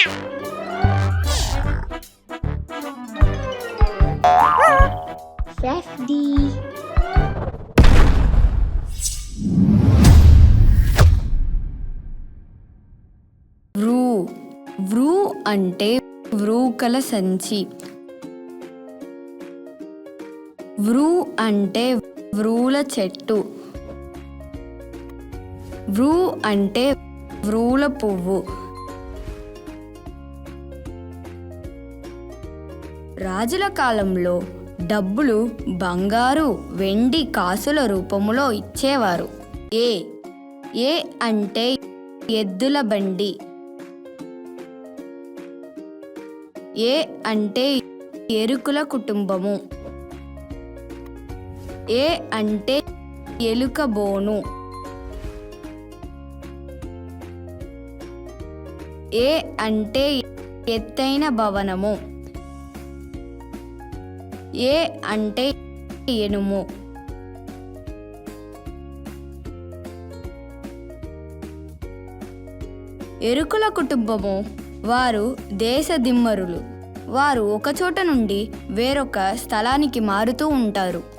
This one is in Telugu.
Safety. వ్రూ వ్రూ అంటే వ్రూకల సంచి. వ్రూ అంటే వ్రూల చెట్టు. వ్రూ అంటే వ్రూల పువ్వు. రాజుల కాలంలో డబ్బులు బంగారు వెండి కాసుల రూపంలో ఇచ్చేవారు. ఏ అంటే ఎద్దుల బండి. ఏ అంటే ఎరుకుల కుటుంబము. ఏ అంటే ఎలుక బోను. ఏ అంటే ఎత్తైన భవనము. ఏ అంటే ఎనుము. ఎరుకుల కుటుంబము వారు దేశదిమ్మరులు. వారు ఒక చోట నుండి వేరొక స్థలానికి మారుతూ ఉంటారు.